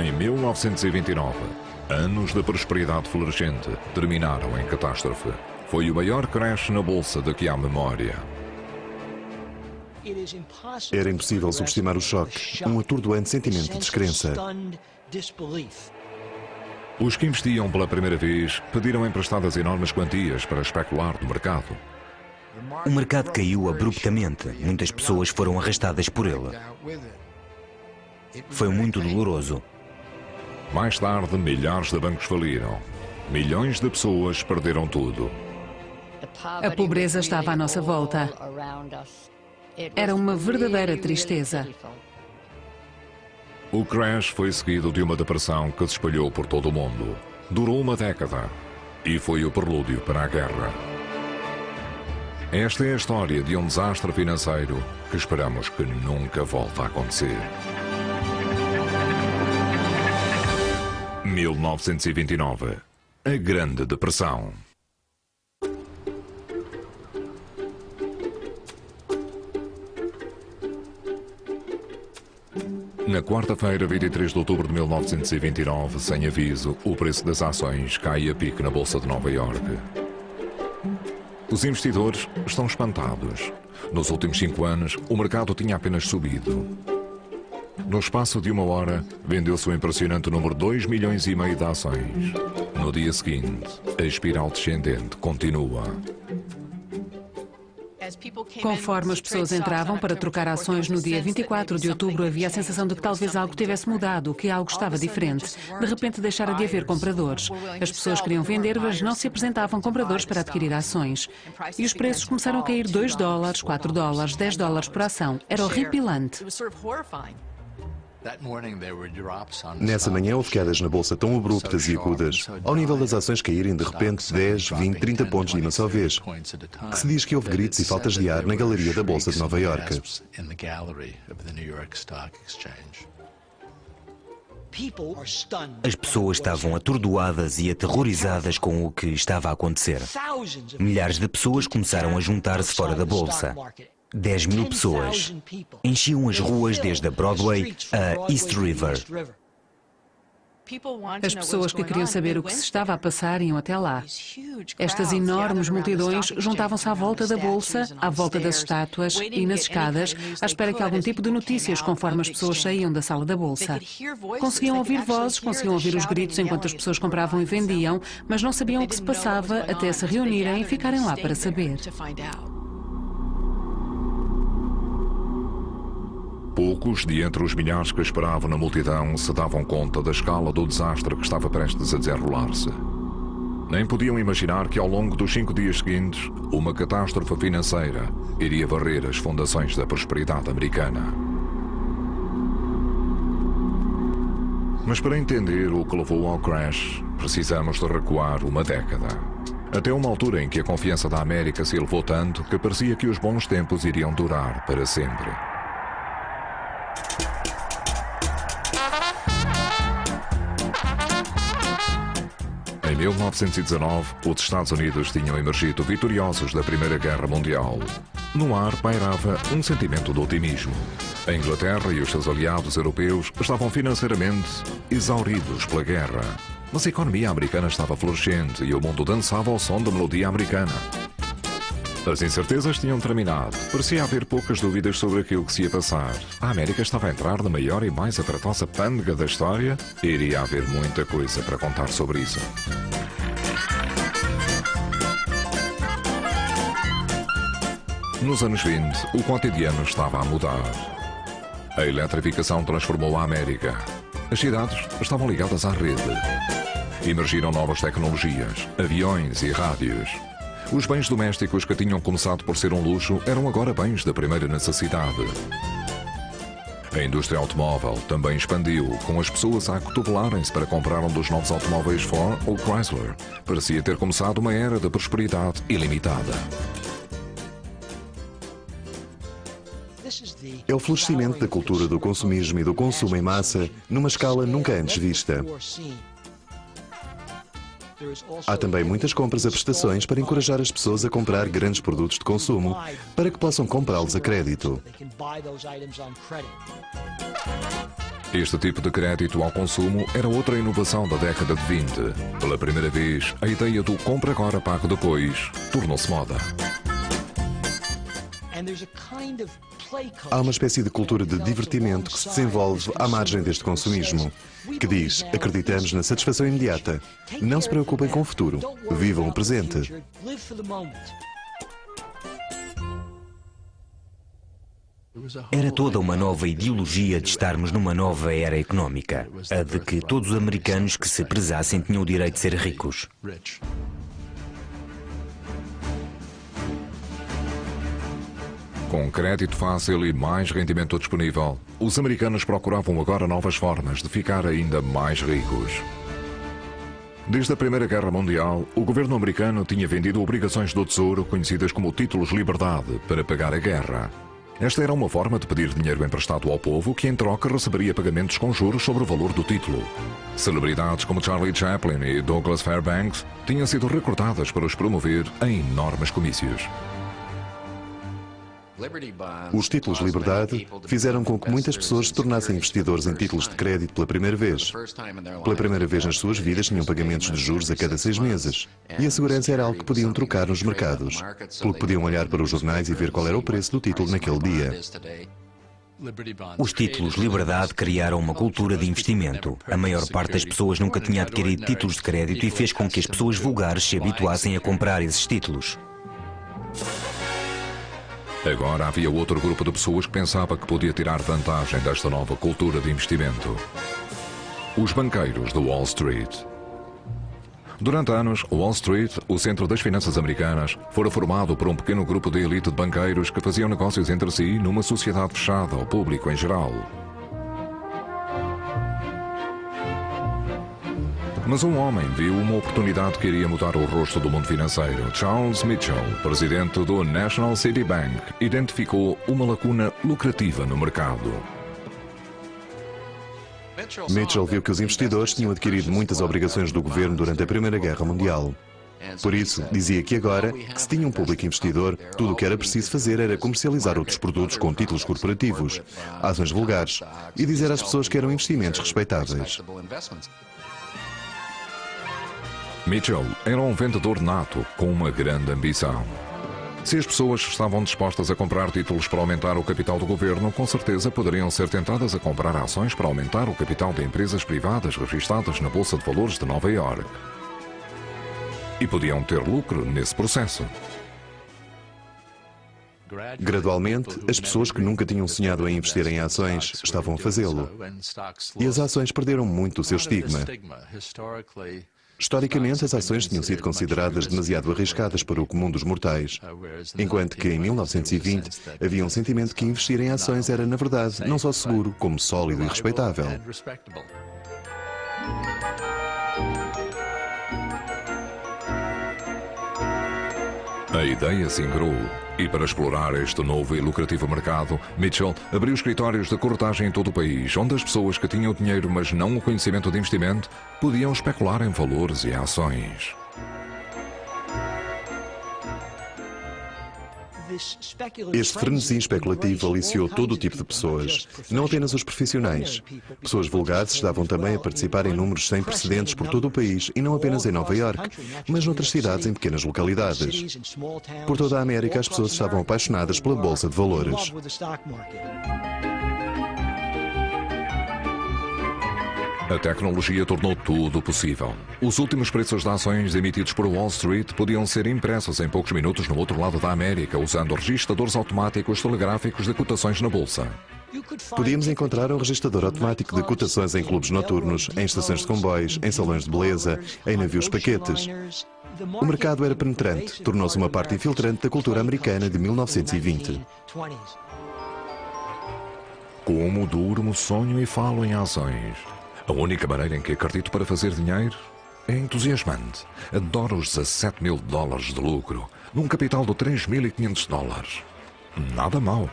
Em 1929, anos de prosperidade florescente terminaram em catástrofe. Foi o maior crash na bolsa de que há memória. Era impossível subestimar o choque, um atordoante sentimento de descrença. Os que investiam pela primeira vez pediram emprestadas enormes quantias para especular no mercado. O mercado caiu abruptamente. Muitas pessoas foram arrastadas por ele. Foi muito doloroso. Mais tarde, milhares de bancos faliram. Milhões de pessoas perderam tudo. A pobreza estava à nossa volta. Era uma verdadeira tristeza. O crash foi seguido de uma depressão que se espalhou por todo o mundo. Durou uma década e foi o prelúdio para a guerra. Esta é a história de um desastre financeiro que esperamos que nunca volte a acontecer. 1929. A Grande Depressão. Na quarta-feira, 23 de outubro de 1929, sem aviso, o preço das ações cai a pique na Bolsa de Nova Iorque. Os investidores estão espantados. Nos últimos 5 anos, o mercado tinha apenas subido. No espaço de uma hora, vendeu-se o impressionante número 2,5 milhões de ações. No dia seguinte, a espiral descendente continua. Conforme as pessoas entravam para trocar ações no dia 24 de outubro, havia a sensação de que talvez algo tivesse mudado, que algo estava diferente. De repente deixara de haver compradores. As pessoas queriam vender, mas não se apresentavam compradores para adquirir ações. E os preços começaram a cair $2, $4, $10 por ação. Era horripilante. Nessa manhã houve quedas na bolsa tão abruptas e agudas, ao nível das ações caírem de repente 10, 20, 30 pontos de uma só vez, que se diz que houve gritos e faltas de ar na galeria da Bolsa de Nova Iorque. As pessoas estavam atordoadas e aterrorizadas com o que estava a acontecer. Milhares de pessoas começaram a juntar-se fora da bolsa. 10.000 pessoas enchiam as ruas desde a Broadway a East River. As pessoas que queriam saber o que se estava a passar iam até lá. Estas enormes multidões juntavam-se à volta da bolsa, à volta das estátuas e nas escadas, à espera que algum tipo de notícias conforme as pessoas saíam da sala da bolsa. Conseguiam ouvir vozes, conseguiam ouvir os gritos enquanto as pessoas compravam e vendiam, mas não sabiam o que se passava até se reunirem e ficarem lá para saber. Poucos de entre os milhares que esperavam na multidão se davam conta da escala do desastre que estava prestes a desenrolar-se. Nem podiam imaginar que ao longo dos 5 dias seguintes, uma catástrofe financeira iria varrer as fundações da prosperidade americana. Mas para entender o que levou ao crash, precisamos de recuar uma década. Até uma altura em que a confiança da América se elevou tanto que parecia que os bons tempos iriam durar para sempre. Em 1919, os Estados Unidos tinham emergido vitoriosos da Primeira Guerra Mundial. No ar pairava um sentimento de otimismo. A Inglaterra e os seus aliados europeus estavam financeiramente exauridos pela guerra. Mas a economia americana estava florescente e o mundo dançava ao som da melodia americana. As incertezas tinham terminado. Parecia haver poucas dúvidas sobre aquilo que se ia passar. A América estava a entrar na maior e mais aparatosa pândega da história e iria haver muita coisa para contar sobre isso. Nos anos 20, o cotidiano estava a mudar. A eletrificação transformou a América. As cidades estavam ligadas à rede. Emergiram novas tecnologias, aviões e rádios. Os bens domésticos que tinham começado por ser um luxo eram agora bens da primeira necessidade. A indústria automóvel também expandiu, com as pessoas a acotovelarem-se para comprar um dos novos automóveis Ford ou Chrysler. Parecia ter começado uma era de prosperidade ilimitada. É o florescimento da cultura do consumismo e do consumo em massa numa escala nunca antes vista. Há também muitas compras a prestações para encorajar as pessoas a comprar grandes produtos de consumo para que possam comprá-los a crédito. Este tipo de crédito ao consumo era outra inovação da década de 20. Pela primeira vez, a ideia do compra agora, pago depois tornou-se moda. Há uma espécie de cultura de divertimento que se desenvolve à margem deste consumismo, que diz: acreditamos na satisfação imediata, não se preocupem com o futuro, vivam o presente. Era toda uma nova ideologia de estarmos numa nova era económica, a de que todos os americanos que se prezassem tinham o direito de ser ricos. Com crédito fácil e mais rendimento disponível, os americanos procuravam agora novas formas de ficar ainda mais ricos. Desde a Primeira Guerra Mundial, o governo americano tinha vendido obrigações do Tesouro, conhecidas como títulos de liberdade, para pagar a guerra. Esta era uma forma de pedir dinheiro emprestado ao povo, que em troca receberia pagamentos com juros sobre o valor do título. Celebridades como Charlie Chaplin e Douglas Fairbanks tinham sido recrutadas para os promover em enormes comícios. Os títulos de liberdade fizeram com que muitas pessoas se tornassem investidores em títulos de crédito pela primeira vez. Pela primeira vez nas suas vidas tinham pagamentos de juros a cada 6 meses. E a segurança era algo que podiam trocar nos mercados, pelo que podiam olhar para os jornais e ver qual era o preço do título naquele dia. Os títulos de liberdade criaram uma cultura de investimento. A maior parte das pessoas nunca tinha adquirido títulos de crédito e fez com que as pessoas vulgares se habituassem a comprar esses títulos. Agora havia outro grupo de pessoas que pensava que podia tirar vantagem desta nova cultura de investimento. Os banqueiros do Wall Street. Durante anos, Wall Street, o centro das finanças americanas, fora formado por um pequeno grupo de elite de banqueiros que faziam negócios entre si numa sociedade fechada ao público em geral. Mas um homem viu uma oportunidade que iria mudar o rosto do mundo financeiro. Charles Mitchell, presidente do National City Bank, identificou uma lacuna lucrativa no mercado. Mitchell viu que os investidores tinham adquirido muitas obrigações do governo durante a Primeira Guerra Mundial. Por isso, dizia que agora, que se tinha um público investidor, tudo o que era preciso fazer era comercializar outros produtos com títulos corporativos, ações vulgares, e dizer às pessoas que eram investimentos respeitáveis. Mitchell era um vendedor nato com uma grande ambição. Se as pessoas estavam dispostas a comprar títulos para aumentar o capital do governo, com certeza poderiam ser tentadas a comprar ações para aumentar o capital de empresas privadas registradas na Bolsa de Valores de Nova York. E podiam ter lucro nesse processo. Gradualmente, as pessoas que nunca tinham sonhado em investir em ações estavam a fazê-lo. E as ações perderam muito o seu estigma. Historicamente, as ações tinham sido consideradas demasiado arriscadas para o comum dos mortais, enquanto que em 1920 havia um sentimento que investir em ações era, na verdade, não só seguro, como sólido e respeitável. A ideia singrou, e para explorar este novo e lucrativo mercado, Mitchell abriu escritórios de corretagem em todo o país, onde as pessoas que tinham dinheiro, mas não o conhecimento de investimento, podiam especular em valores e ações. Este frenesi especulativo aliciou todo o tipo de pessoas, não apenas os profissionais. Pessoas vulgares estavam também a participar em números sem precedentes por todo o país, e não apenas em Nova York, mas noutras cidades em pequenas localidades. Por toda a América, as pessoas estavam apaixonadas pela Bolsa de Valores. A tecnologia tornou tudo possível. Os últimos preços de ações emitidos por Wall Street podiam ser impressos em poucos minutos no outro lado da América, usando registradores automáticos telegráficos de cotações na Bolsa. Podíamos encontrar um registrador automático de cotações em clubes noturnos, em estações de comboios, em salões de beleza, em navios paquetes. O mercado era penetrante, tornou-se uma parte infiltrante da cultura americana de 1920. Como durmo, sonho e falo em ações. A única maneira em que acredito para fazer dinheiro é entusiasmante. Adoro os 17 mil dólares de lucro, num capital de 3.500 dólares. Nada mal.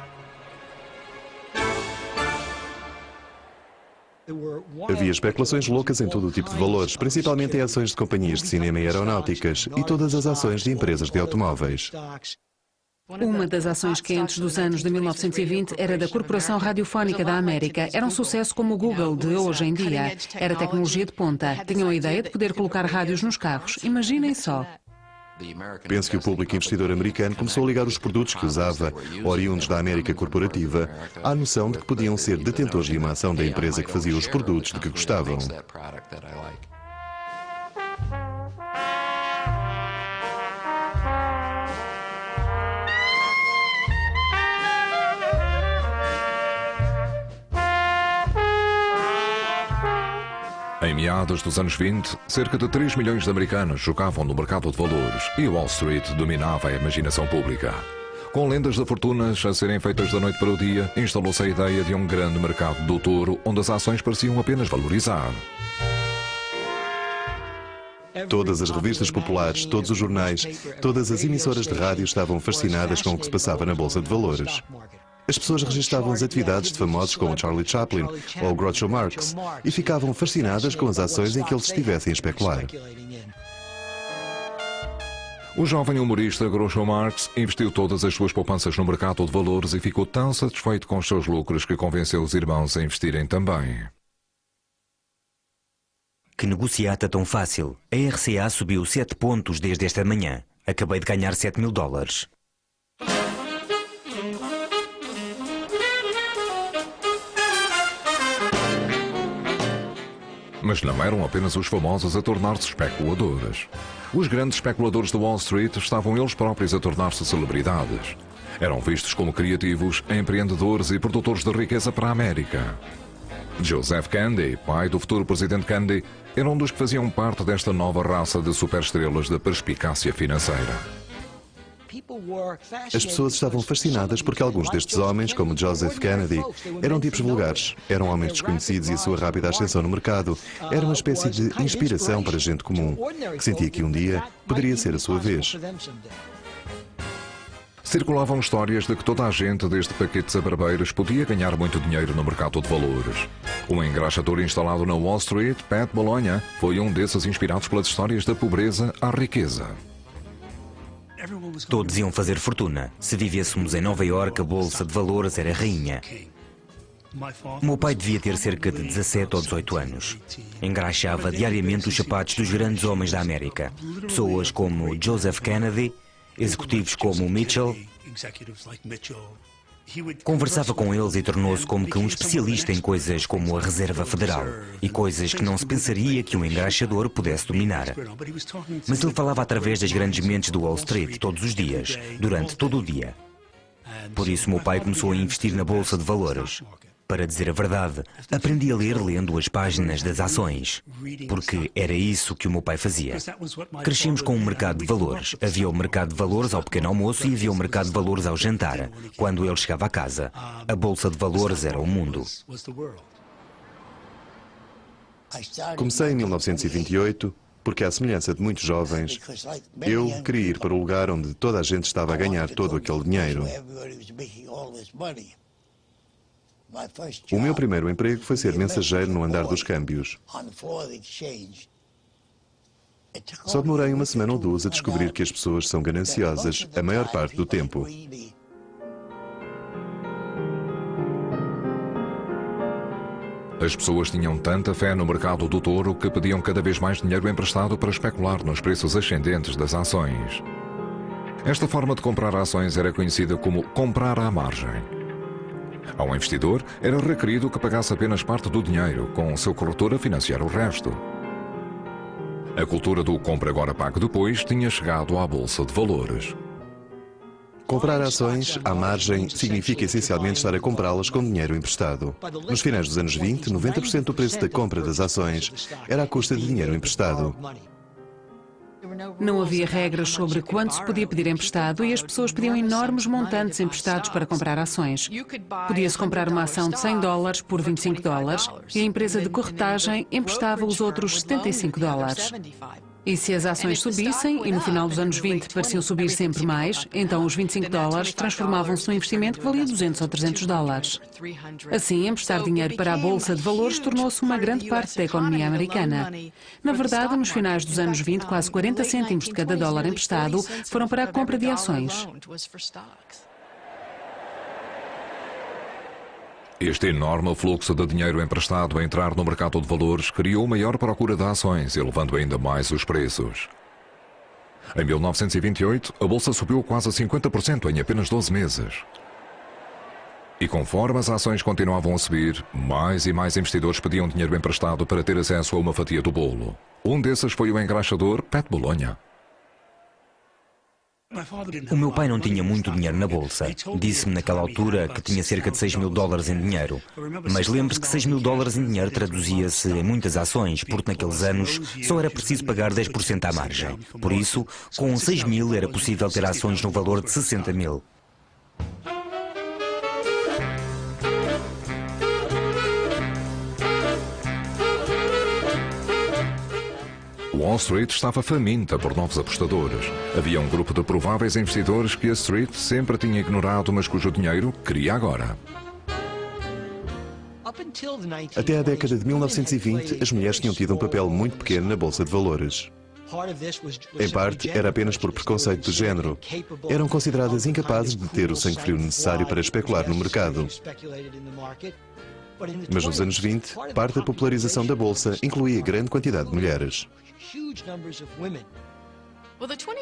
Havia especulações loucas em todo o tipo de valores, principalmente em ações de companhias de cinema e aeronáuticas, e todas as ações de empresas de automóveis. Uma das ações quentes dos anos de 1920 era da Corporação Radiofónica da América. Era um sucesso como o Google de hoje em dia. Era tecnologia de ponta. Tinham a ideia de poder colocar rádios nos carros. Imaginem só. Penso que o público investidor americano começou a ligar os produtos que usava, oriundos da América corporativa, à noção de que podiam ser detentores de uma ação da empresa que fazia os produtos de que gostavam. Em meados dos anos 20, cerca de 3 milhões de americanos jogavam no mercado de valores e Wall Street dominava a imaginação pública. Com lendas de fortunas a serem feitas da noite para o dia, instalou-se a ideia de um grande mercado do touro onde as ações pareciam apenas valorizar. Todas as revistas populares, todos os jornais, todas as emissoras de rádio estavam fascinadas com o que se passava na Bolsa de Valores. As pessoas registavam as atividades de famosos como Charlie Chaplin ou Groucho Marx e ficavam fascinadas com as ações em que eles estivessem a especular. O jovem humorista Groucho Marx investiu todas as suas poupanças no mercado de valores e ficou tão satisfeito com os seus lucros que convenceu os irmãos a investirem também. Que negociata tão fácil. A RCA subiu 7 pontos desde esta manhã. Acabei de ganhar $7.000. Mas não eram apenas os famosos a tornar-se especuladores. Os grandes especuladores de Wall Street estavam eles próprios a tornar-se celebridades. Eram vistos como criativos, empreendedores e produtores de riqueza para a América. Joseph Kennedy, pai do futuro presidente Kennedy, era um dos que faziam parte desta nova raça de superestrelas da perspicácia financeira. As pessoas estavam fascinadas porque alguns destes homens, como Joseph Kennedy, eram tipos vulgares, eram homens desconhecidos e a sua rápida ascensão no mercado era uma espécie de inspiração para gente comum, que sentia que um dia poderia ser a sua vez. Circulavam histórias de que toda a gente, desde paquetes a barbeiros, podia ganhar muito dinheiro no mercado de valores. Um engraxador instalado na Wall Street, Pat Bologna, foi um desses inspirados pelas histórias da pobreza à riqueza. Todos iam fazer fortuna. Se vivêssemos em Nova Iorque, a Bolsa de Valores era rainha. O meu pai devia ter cerca de 17 ou 18 anos. Engraxava diariamente os sapatos dos grandes homens da América. Pessoas como Joseph Kennedy, executivos como Mitchell. Conversava com eles e tornou-se como que um especialista em coisas como a Reserva Federal e coisas que não se pensaria que um engraxador pudesse dominar. Mas ele falava através das grandes mentes do Wall Street todos os dias, durante todo o dia. Por isso meu pai começou a investir na Bolsa de Valores. Para dizer a verdade, aprendi a ler lendo as páginas das ações, porque era isso que o meu pai fazia. Crescemos com um mercado de valores. Havia o mercado de valores ao pequeno almoço e havia o mercado de valores ao jantar, quando ele chegava a casa. A Bolsa de Valores era o mundo. Comecei em 1928, porque à semelhança de muitos jovens, eu queria ir para o lugar onde toda a gente estava a ganhar todo aquele dinheiro. O meu primeiro emprego foi ser mensageiro no andar dos câmbios. Só demorei uma semana ou duas a descobrir que as pessoas são gananciosas a maior parte do tempo. As pessoas tinham tanta fé no mercado do touro que pediam cada vez mais dinheiro emprestado para especular nos preços ascendentes das ações. Esta forma de comprar ações era conhecida como comprar à margem. Ao investidor, era requerido que pagasse apenas parte do dinheiro, com o seu corretor a financiar o resto. A cultura do compra agora, pague depois tinha chegado à Bolsa de Valores. Comprar ações à margem significa essencialmente estar a comprá-las com dinheiro emprestado. Nos finais dos anos 20, 90% do preço da compra das ações era à custa de dinheiro emprestado. Não havia regras sobre quanto se podia pedir emprestado e as pessoas pediam enormes montantes emprestados para comprar ações. Podia-se comprar uma ação de $100 por $25 e a empresa de corretagem emprestava os outros $75. E se as ações subissem, e no final dos anos 20 pareciam subir sempre mais, então os $25 transformavam-se num investimento que valia $200 ou $300. Assim, emprestar dinheiro para a Bolsa de Valores tornou-se uma grande parte da economia americana. Na verdade, nos finais dos anos 20, quase 40 cêntimos de cada dólar emprestado foram para a compra de ações. Este enorme fluxo de dinheiro emprestado a entrar no mercado de valores criou maior procura de ações, elevando ainda mais os preços. Em 1928, a bolsa subiu quase 50% em apenas 12 meses. E conforme as ações continuavam a subir, mais e mais investidores pediam dinheiro emprestado para ter acesso a uma fatia do bolo. Um desses foi o engraxador Pat Bologna. O meu pai não tinha muito dinheiro na bolsa. Disse-me naquela altura que tinha cerca de $6.000 em dinheiro. Mas lembre-se que $6.000 em dinheiro traduzia-se em muitas ações, porque naqueles anos só era preciso pagar 10% à margem. Por isso, com 6.000 era possível ter ações no valor de 60.000. Wall Street estava faminta por novos apostadores. Havia um grupo de prováveis investidores que a Street sempre tinha ignorado, mas cujo dinheiro queria agora. Até a década de 1920, as mulheres tinham tido um papel muito pequeno na Bolsa de Valores. Em parte, era apenas por preconceito de género. Eram consideradas incapazes de ter o sangue frio necessário para especular no mercado. Mas nos anos 20, parte da popularização da Bolsa incluía grande quantidade de mulheres.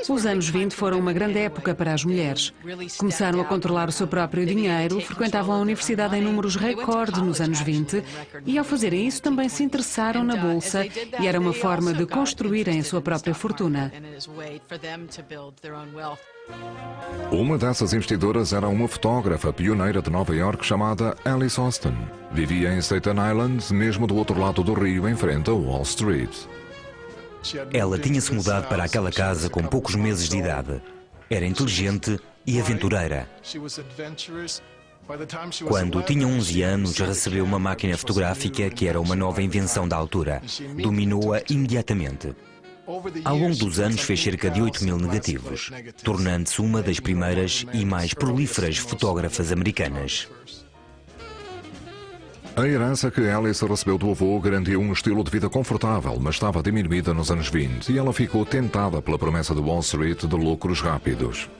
Os anos 20 foram uma grande época para as mulheres. Começaram a controlar o seu próprio dinheiro, frequentavam a universidade em números recorde nos anos 20 e, ao fazerem isso, também se interessaram na Bolsa e era uma forma de construírem a sua própria fortuna. Uma dessas investidoras era uma fotógrafa pioneira de Nova York chamada Alice Austin. Vivia em Staten Island, mesmo do outro lado do rio, em frente a Wall Street. Ela tinha-se mudado para aquela casa com poucos meses de idade. Era inteligente e aventureira. Quando tinha 11 anos, recebeu uma máquina fotográfica que era uma nova invenção da altura. Dominou-a imediatamente. Ao longo dos anos fez cerca de 8.000 negativos, tornando-se uma das primeiras e mais prolíferas fotógrafas americanas. A herança que Alice recebeu do avô garantiu um estilo de vida confortável, mas estava diminuída nos anos 20 e ela ficou tentada pela promessa de Wall Street de lucros rápidos.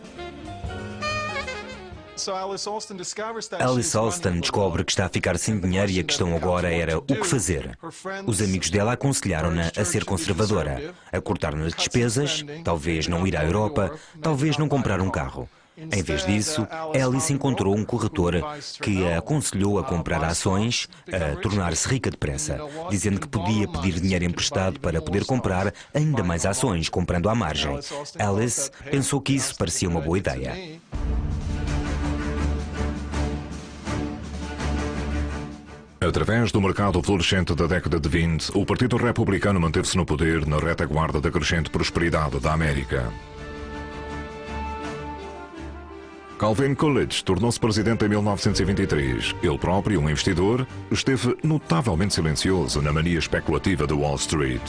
Alice Austin descobre que está a ficar sem dinheiro e a questão agora era o que fazer. Os amigos dela aconselharam-na a ser conservadora, a cortar nas despesas, talvez não ir à Europa, talvez não comprar um carro. Em vez disso, Alice encontrou um corretor que a aconselhou a comprar ações, a tornar-se rica depressa, dizendo que podia pedir dinheiro emprestado para poder comprar ainda mais ações, comprando à margem. Alice pensou que isso parecia uma boa ideia. Através do mercado florescente da década de 20, o Partido Republicano manteve-se no poder na retaguarda da crescente prosperidade da América. Calvin Coolidge tornou-se presidente em 1923. Ele próprio, um investidor, esteve notavelmente silencioso na mania especulativa de Wall Street.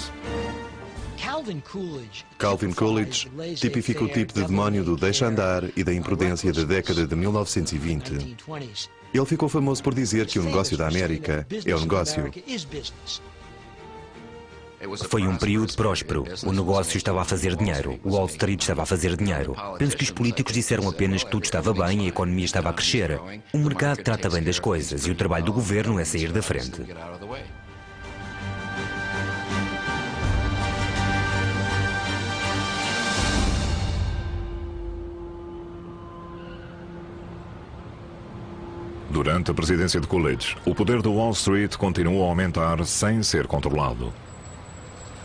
Calvin Coolidge tipifica o tipo de demónio do deixa andar e da imprudência da década de 1920. Ele ficou famoso por dizer que o negócio da América é um negócio. Foi um período próspero. O negócio estava a fazer dinheiro. O Wall Street estava a fazer dinheiro. Penso que os políticos disseram apenas que tudo estava bem e a economia estava a crescer. O mercado trata bem das coisas e o trabalho do governo é sair da frente. Durante a presidência de Coolidge, o poder do Wall Street continuou a aumentar sem ser controlado.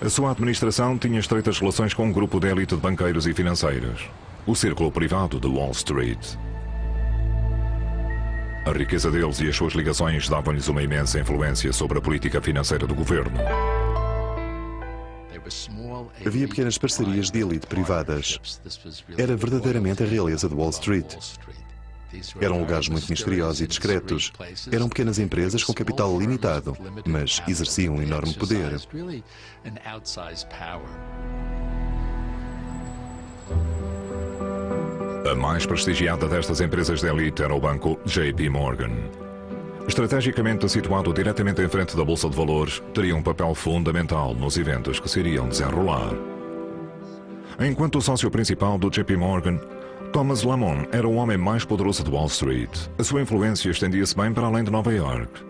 A sua administração tinha estreitas relações com um grupo de elite de banqueiros e financeiros, o círculo privado de Wall Street. A riqueza deles e as suas ligações davam-lhes uma imensa influência sobre a política financeira do governo. Havia pequenas parcerias de elite privadas. Era verdadeiramente a realeza de Wall Street. Eram lugares muito misteriosos e discretos. Eram pequenas empresas com capital limitado, mas exerciam um enorme poder. A mais prestigiada destas empresas de elite era o banco JP Morgan. Estrategicamente situado diretamente em frente da Bolsa de Valores, teria um papel fundamental nos eventos que se iriam desenrolar. Enquanto o sócio principal do JP Morgan, Thomas Lamont era o homem mais poderoso de Wall Street. A sua influência estendia-se bem para além de Nova York.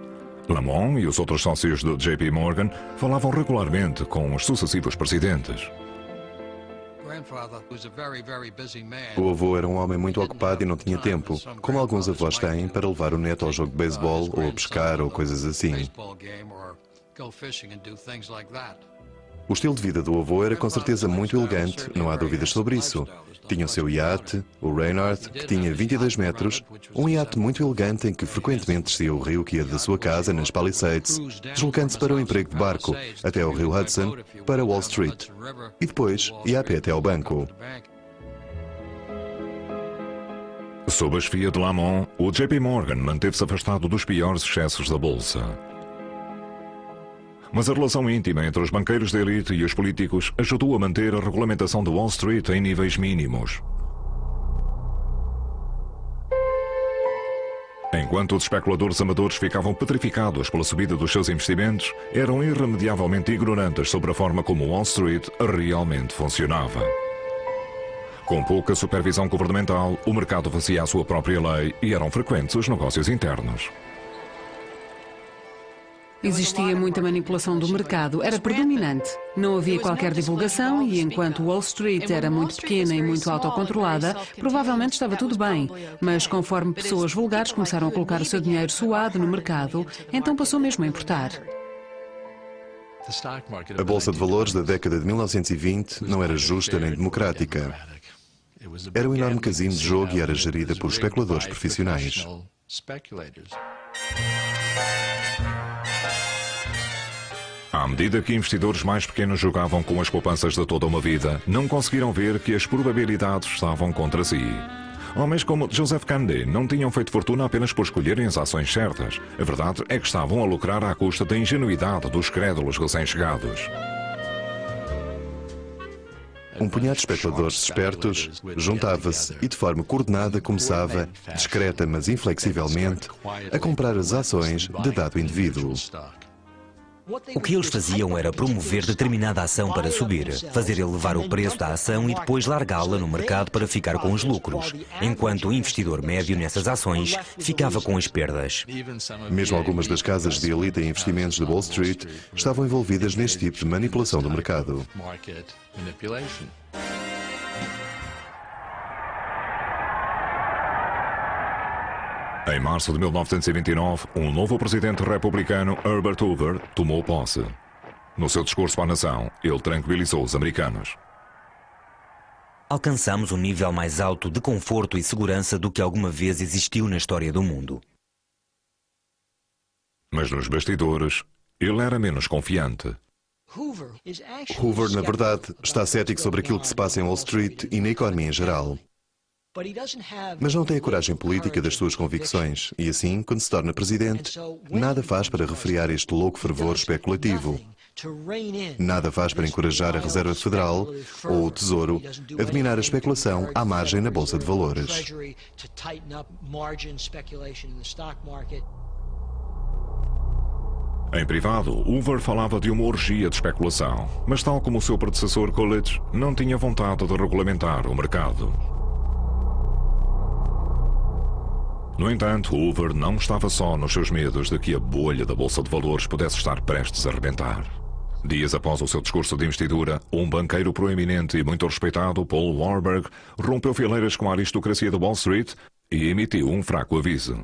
Lamont e os outros sócios do JP Morgan falavam regularmente com os sucessivos presidentes. O avô era um homem muito ocupado e não tinha tempo, como alguns avós têm, para levar o neto ao jogo de beisebol ou a pescar ou coisas assim. O estilo de vida do avô era com certeza muito elegante, não há dúvidas sobre isso. Tinha o seu iate, o Reynard, que tinha 22 metros, um iate muito elegante em que frequentemente descia o rio que ia da sua casa nas Palisades, deslocando-se para o emprego de barco, até ao rio Hudson, para Wall Street, e depois ia a pé até ao banco. Sob a chefia de Lamont, o JP Morgan manteve-se afastado dos piores excessos da Bolsa. Mas a relação íntima entre os banqueiros de elite e os políticos ajudou a manter a regulamentação de Wall Street em níveis mínimos. Enquanto os especuladores amadores ficavam petrificados pela subida dos seus investimentos, eram irremediavelmente ignorantes sobre a forma como Wall Street realmente funcionava. Com pouca supervisão governamental, o mercado fazia a sua própria lei e eram frequentes os negócios internos. Existia muita manipulação do mercado, era predominante. Não havia qualquer divulgação e, enquanto Wall Street era muito pequena e muito autocontrolada, provavelmente estava tudo bem. Mas conforme pessoas vulgares começaram a colocar o seu dinheiro suado no mercado, então passou mesmo a importar. A Bolsa de Valores da década de 1920 não era justa nem democrática. Era um enorme casino de jogo e era gerida por especuladores profissionais. À medida que investidores mais pequenos jogavam com as poupanças de toda uma vida, não conseguiram ver que as probabilidades estavam contra si. Homens como Joseph Kennedy não tinham feito fortuna apenas por escolherem as ações certas. A verdade é que estavam a lucrar à custa da ingenuidade dos crédulos recém-chegados. Um punhado de especuladores espertos juntava-se e de forma coordenada começava, discreta mas inflexivelmente, a comprar as ações de dado indivíduo. O que eles faziam era promover determinada ação para subir, fazer elevar o preço da ação e depois largá-la no mercado para ficar com os lucros, enquanto o investidor médio nessas ações ficava com as perdas. Mesmo algumas das casas de elite em investimentos de Wall Street estavam envolvidas neste tipo de manipulação do mercado. Em março de 1929, um novo presidente republicano, Herbert Hoover, tomou posse. No seu discurso para a nação, ele tranquilizou os americanos. Alcançamos um nível mais alto de conforto e segurança do que alguma vez existiu na história do mundo. Mas nos bastidores, ele era menos confiante. Hoover, na verdade, está cético sobre aquilo que se passa em Wall Street e na economia em geral. Mas não tem a coragem política das suas convicções e assim, quando se torna presidente, nada faz para refrear este louco fervor especulativo. Nada faz para encorajar a Reserva Federal ou o Tesouro a dominar a especulação à margem na Bolsa de Valores. Em privado, Hoover falava de uma orgia de especulação, mas tal como o seu predecessor Coolidge, não tinha vontade de regulamentar o mercado. No entanto, Hoover não estava só nos seus medos de que a bolha da Bolsa de Valores pudesse estar prestes a arrebentar. Dias após o seu discurso de investidura, um banqueiro proeminente e muito respeitado, Paul Warburg, rompeu fileiras com a aristocracia de Wall Street e emitiu um fraco aviso.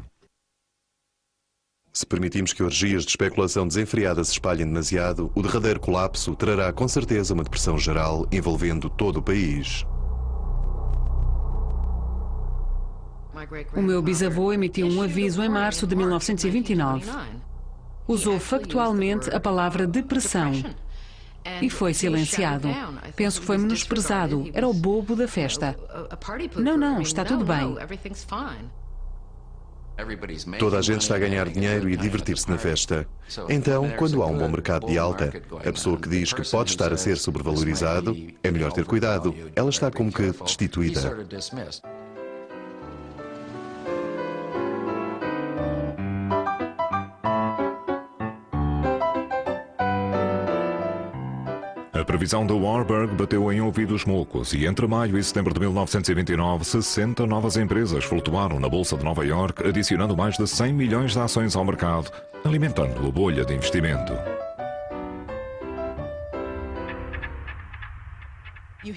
Se permitimos que orgias de especulação desenfreada se espalhem demasiado, o derradeiro colapso trará com certeza uma depressão geral envolvendo todo o país. O meu bisavô emitiu um aviso em março de 1929. Usou factualmente a palavra depressão e foi silenciado. Penso que foi menosprezado. Era o bobo da festa. Não, está tudo bem. Toda a gente está a ganhar dinheiro e a divertir-se na festa. Então, quando há um bom mercado de alta, a pessoa que diz que pode estar a ser sobrevalorizado, é melhor ter cuidado. Ela está como que destituída. previsão de Warburg bateu em ouvidos moucos e entre maio e setembro de 1929, 60 novas empresas flutuaram na Bolsa de Nova York, adicionando mais de 100 milhões de ações ao mercado, alimentando a bolha de investimento.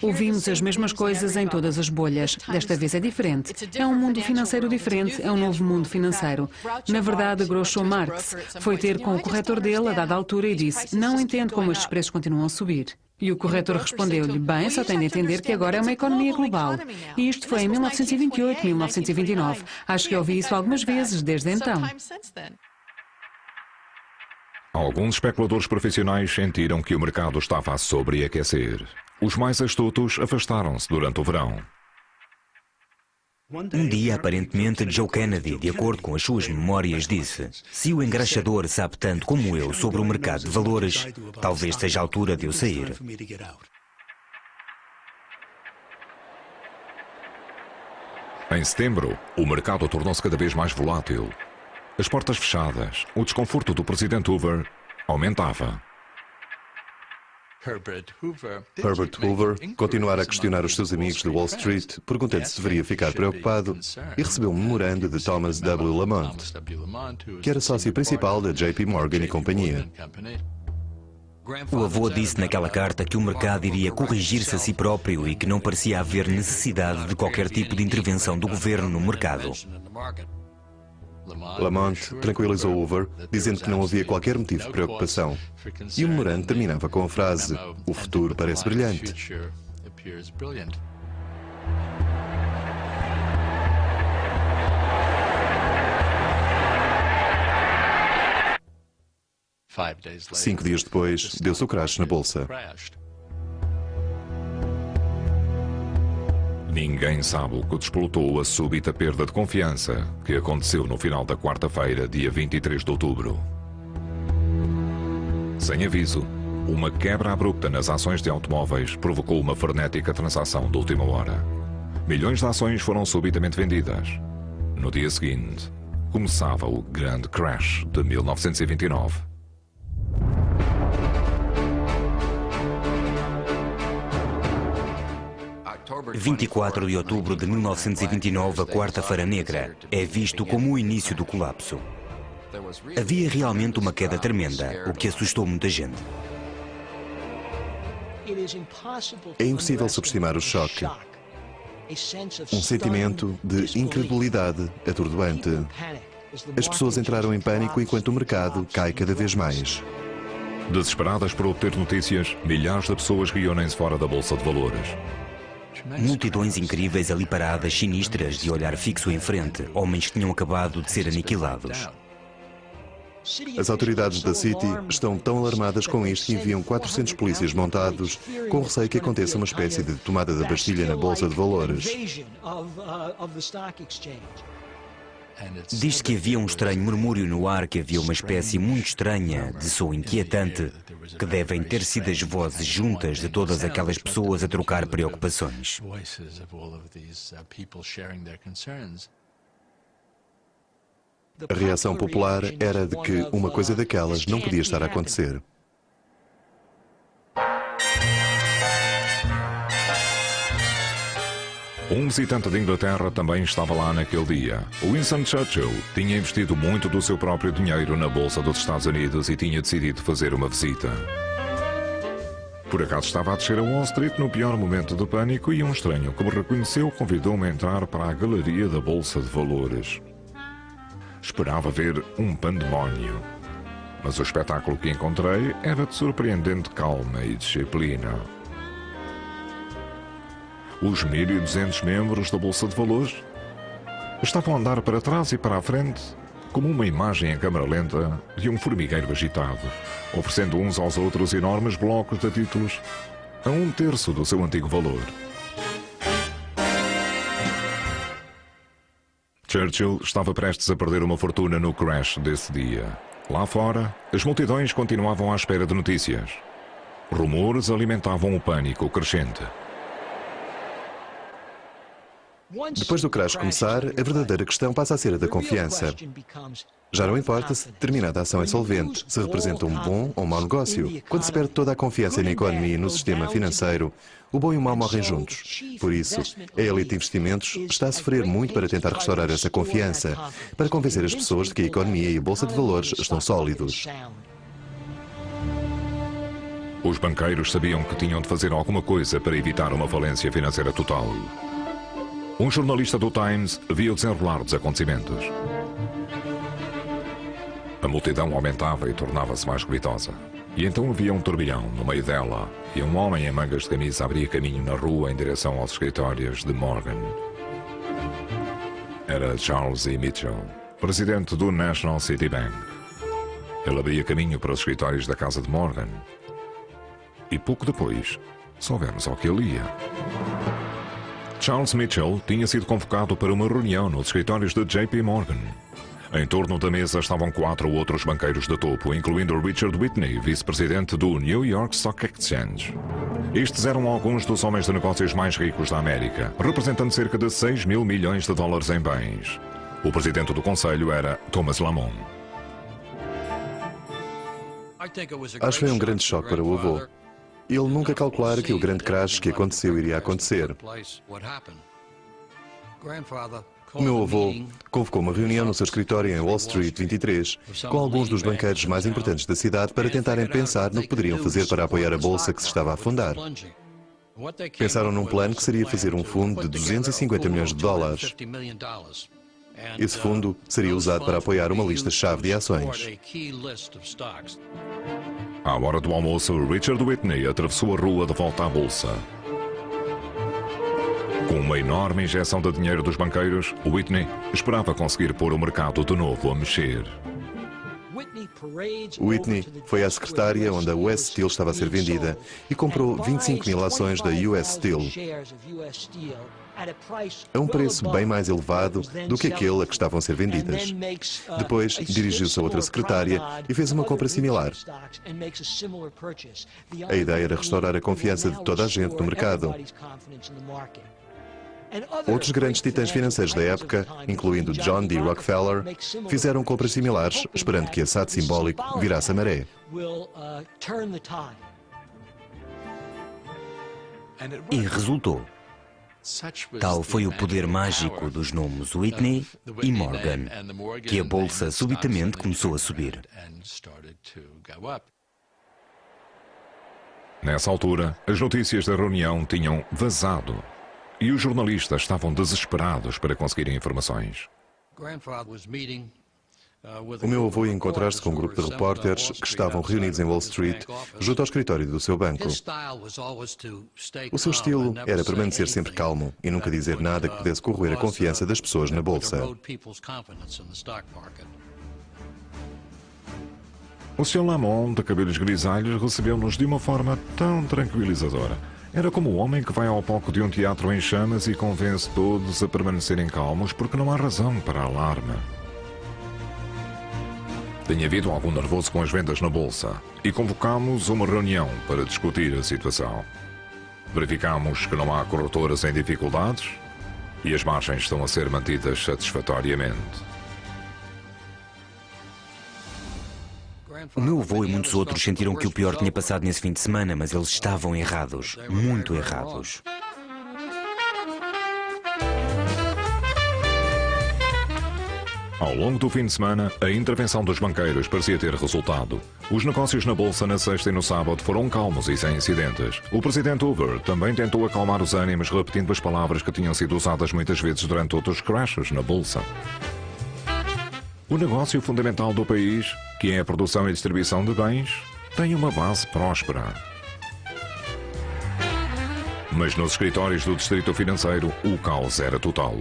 Ouvimos as mesmas coisas em todas as bolhas. Desta vez é diferente. É um mundo financeiro diferente, é um novo mundo financeiro. Na verdade, Groucho Marx foi ter com o corretor dele a dada altura e disse: "Não entendo como estes preços continuam a subir." E o corretor respondeu-lhe: "Bem, só tem de entender que agora é uma economia global." E isto foi em 1928, 1929. Acho que ouvi isso algumas vezes desde então. Alguns especuladores profissionais sentiram que o mercado estava a sobreaquecer. Os mais astutos afastaram-se durante o verão. Um dia, aparentemente, Joe Kennedy, de acordo com as suas memórias, disse: "Se o engraxador sabe tanto como eu sobre o mercado de valores, talvez seja a altura de eu sair." Em setembro, o mercado tornou-se cada vez mais volátil. As portas fechadas, o desconforto do presidente Hoover aumentava. Herbert Hoover continuara a questionar os seus amigos de Wall Street, perguntando se deveria ficar preocupado, e recebeu um memorando de Thomas W. Lamont, que era sócio principal da JP Morgan e companhia. O avô disse naquela carta que o mercado iria corrigir-se a si próprio e que não parecia haver necessidade de qualquer tipo de intervenção do governo no mercado. Lamont tranquilizou Hoover, dizendo que não havia qualquer motivo de preocupação. E o memorando terminava com a frase: "O futuro parece brilhante." Cinco dias depois, deu-se o crash na Bolsa. Ninguém sabe o que desplotou a súbita perda de confiança que aconteceu no final da quarta-feira, dia 23 de outubro. Sem aviso, uma quebra abrupta nas ações de automóveis provocou uma frenética transação de última hora. Milhões de ações foram subitamente vendidas. No dia seguinte, começava o grande crash de 1929. 24 de outubro de 1929, a Quarta-feira Negra, é visto como o início do colapso. Havia realmente uma queda tremenda, o que assustou muita gente. É impossível subestimar o choque. Um sentimento de incredulidade atordoante. As pessoas entraram em pânico enquanto o mercado cai cada vez mais. Desesperadas por obter notícias, milhares de pessoas reúnem-se fora da Bolsa de Valores. Multidões incríveis ali paradas, sinistras, de olhar fixo em frente, homens que tinham acabado de ser aniquilados. As autoridades da City estão tão alarmadas com isto que enviam 400 polícias montados, com receio que aconteça uma espécie de tomada da Bastilha na Bolsa de Valores. Diz que havia um estranho murmúrio no ar, que havia uma espécie muito estranha, de som inquietante, que devem ter sido as vozes juntas de todas aquelas pessoas a trocar preocupações. A reação popular era de que uma coisa daquelas não podia estar a acontecer. Um visitante de Inglaterra também estava lá naquele dia. Winston Churchill tinha investido muito do seu próprio dinheiro na Bolsa dos Estados Unidos e tinha decidido fazer uma visita. Por acaso estava a descer a Wall Street no pior momento do pânico e um estranho que me reconheceu convidou-me a entrar para a galeria da Bolsa de Valores. Esperava ver um pandemónio, mas o espetáculo que encontrei era de surpreendente calma e disciplina. Os 1.200 membros da Bolsa de Valores estavam a andar para trás e para a frente como uma imagem em câmara lenta de um formigueiro agitado, oferecendo uns aos outros enormes blocos de títulos a 1/3 do seu antigo valor. Churchill estava prestes a perder uma fortuna no crash desse dia. Lá fora, as multidões continuavam à espera de notícias. Rumores alimentavam o pânico crescente. Depois do crash começar, a verdadeira questão passa a ser a da confiança. Já não importa se determinada ação é solvente, se representa um bom ou mau negócio. Quando se perde toda a confiança na economia e no sistema financeiro, o bom e o mau morrem juntos. Por isso, a elite de investimentos está a sofrer muito para tentar restaurar essa confiança, para convencer as pessoas de que a economia e a bolsa de valores estão sólidos. Os banqueiros sabiam que tinham de fazer alguma coisa para evitar uma falência financeira total. Um jornalista do Times viu o desenrolar dos acontecimentos. A multidão aumentava e tornava-se mais ruidosa. E então havia um turbilhão no meio dela, e um homem em mangas de camisa abria caminho na rua em direção aos escritórios de Morgan. Era Charles E. Mitchell, presidente do National City Bank. Ele abria caminho para os escritórios da casa de Morgan. E pouco depois, soubemos ao que ele ia. Charles Mitchell tinha sido convocado para uma reunião nos escritórios de JP Morgan. Em torno da mesa estavam 4 outros banqueiros de topo, incluindo Richard Whitney, vice-presidente do New York Stock Exchange. Estes eram alguns dos homens de negócios mais ricos da América, representando cerca de 6 mil milhões de dólares em bens. O presidente do conselho era Thomas Lamont. Acho que foi um grande choque para o avô. Ele nunca calculara que o grande crash que aconteceu iria acontecer. O meu avô convocou uma reunião no seu escritório em Wall Street 23 com alguns dos banqueiros mais importantes da cidade para tentarem pensar no que poderiam fazer para apoiar a bolsa que se estava a afundar. Pensaram num plano que seria fazer um fundo de 250 milhões de dólares. Esse fundo seria usado para apoiar uma lista-chave de ações. À hora do almoço, Richard Whitney atravessou a rua de volta à bolsa. Com uma enorme injeção de dinheiro dos banqueiros, Whitney esperava conseguir pôr o mercado de novo a mexer. Whitney foi à secretária onde a US Steel estava a ser vendida e comprou 25 mil ações da US Steel a um preço bem mais elevado do que aquele a que estavam a ser vendidas. Depois, dirigiu-se a outra secretária e fez uma compra similar. A ideia era restaurar a confiança de toda a gente no mercado. Outros grandes titãs financeiros da época, incluindo John D. Rockefeller, fizeram compras similares, esperando que esse ato simbólico virasse a maré. E resultou. Tal foi o poder mágico dos nomes Whitney e Morgan, que a bolsa subitamente começou a subir. Nessa altura, as notícias da reunião tinham vazado e os jornalistas estavam desesperados para conseguirem informações. O meu avô ia encontrar-se com um grupo de repórteres que estavam reunidos em Wall Street, junto ao escritório do seu banco. O seu estilo era permanecer sempre calmo e nunca dizer nada que pudesse corroer a confiança das pessoas na bolsa. O Sr. Lamont, de cabelos grisalhos, recebeu-nos de uma forma tão tranquilizadora. Era como o homem que vai ao palco de um teatro em chamas e convence todos a permanecerem calmos porque não há razão para alarme. Tinha havido algum nervoso com as vendas na bolsa e convocámos uma reunião para discutir a situação. Verificámos que não há corretoras em dificuldades e as margens estão a ser mantidas satisfatoriamente. O meu avô e muitos outros sentiram que o pior tinha passado nesse fim de semana, mas eles estavam errados, muito errados. Ao longo do fim de semana, a intervenção dos banqueiros parecia ter resultado. Os negócios na bolsa na sexta e no sábado foram calmos e sem incidentes. O presidente Hoover também tentou acalmar os ânimos repetindo as palavras que tinham sido usadas muitas vezes durante outros crashes na bolsa. O negócio fundamental do país, que é a produção e distribuição de bens, tem uma base próspera. Mas nos escritórios do Distrito Financeiro, o caos era total.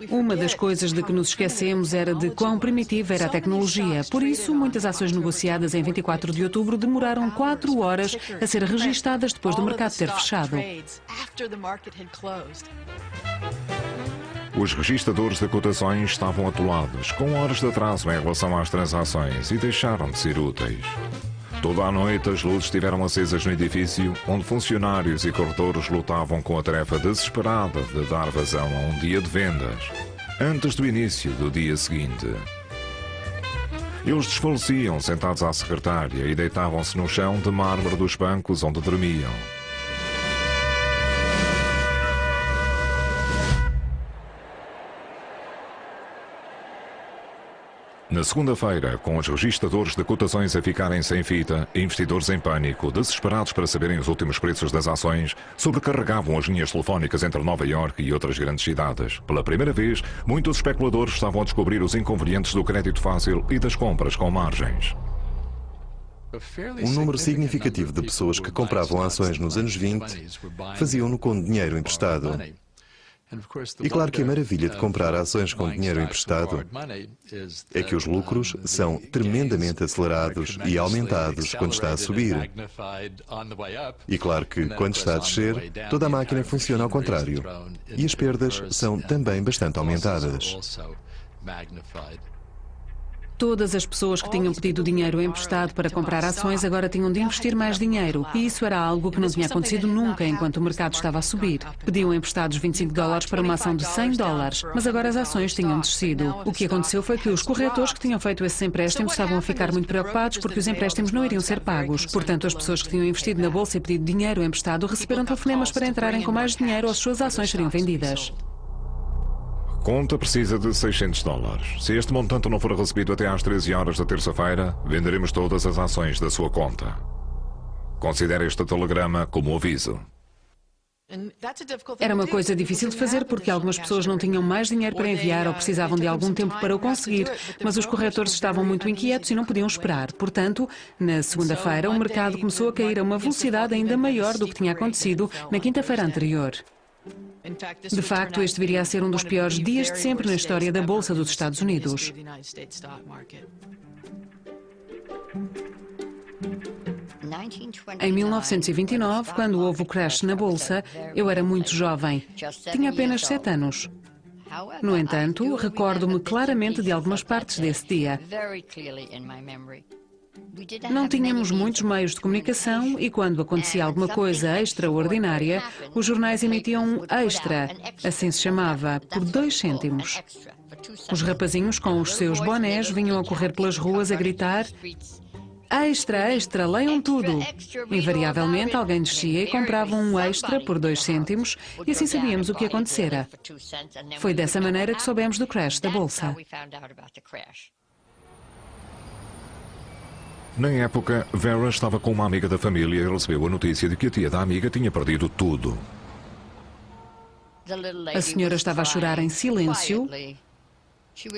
Uma das coisas de que nos esquecemos era de quão primitiva era a tecnologia. Por isso, muitas ações negociadas em 24 de outubro demoraram 4 horas a ser registadas depois do mercado ter fechado. Os registradores de cotações estavam atolados, com horas de atraso em relação às transações e deixaram de ser úteis. Toda a noite as luzes estiveram acesas no edifício, onde funcionários e corretores lutavam com a tarefa desesperada de dar vazão a um dia de vendas. antes do início do dia seguinte. Eles desfaleciam sentados à secretária e deitavam-se no chão de mármore dos bancos onde dormiam. Na segunda-feira, com os registradores de cotações a ficarem sem fita, investidores em pânico, desesperados para saberem os últimos preços das ações, sobrecarregavam as linhas telefónicas entre Nova Iorque e outras grandes cidades. Pela primeira vez, muitos especuladores estavam a descobrir os inconvenientes do crédito fácil e das compras com margens. Um número significativo de pessoas que compravam ações nos anos 20 faziam-no com dinheiro emprestado. E claro que a maravilha de comprar ações com dinheiro emprestado é que os lucros são tremendamente acelerados e aumentados quando está a subir. E claro que quando está a descer, toda a máquina funciona ao contrário. E as perdas são também bastante aumentadas. Todas as pessoas que tinham pedido dinheiro emprestado para comprar ações agora tinham de investir mais dinheiro. E isso era algo que não tinha acontecido nunca enquanto o mercado estava a subir. Pediam emprestados $25 para uma ação de $100, mas agora as ações tinham descido. O que aconteceu foi que os corretores que tinham feito esses empréstimos estavam a ficar muito preocupados porque os empréstimos não iriam ser pagos. Portanto, as pessoas que tinham investido na bolsa e pedido dinheiro emprestado receberam telefonemas para entrarem com mais dinheiro ou as suas ações seriam vendidas. Conta precisa de $600. Se este montante não for recebido até às 13 horas da terça-feira, venderemos todas as ações da sua conta. Considere este telegrama como aviso. Era uma coisa difícil de fazer porque algumas pessoas não tinham mais dinheiro para enviar ou precisavam de algum tempo para o conseguir, mas os corretores estavam muito inquietos e não podiam esperar. Portanto, na segunda-feira, o mercado começou a cair a uma velocidade ainda maior do que tinha acontecido na quinta-feira anterior. De facto, este viria a ser um dos piores dias de sempre na história da Bolsa dos Estados Unidos. Em 1929, quando houve o crash na Bolsa, eu era muito jovem. Tinha apenas 7 anos. No entanto, recordo-me claramente de algumas partes desse dia. Não tínhamos muitos meios de comunicação e quando acontecia alguma coisa extraordinária, os jornais emitiam um extra, assim se chamava, por 2 cêntimos. Os rapazinhos com os seus bonés vinham a correr pelas ruas a gritar: "Extra, extra, leiam tudo!" Invariavelmente alguém descia e comprava um extra por 2 cêntimos e assim sabíamos o que acontecera. Foi dessa maneira que soubemos do crash da Bolsa. Na época, Vera estava com uma amiga da família e recebeu a notícia de que a tia da amiga tinha perdido tudo. A senhora estava a chorar em silêncio,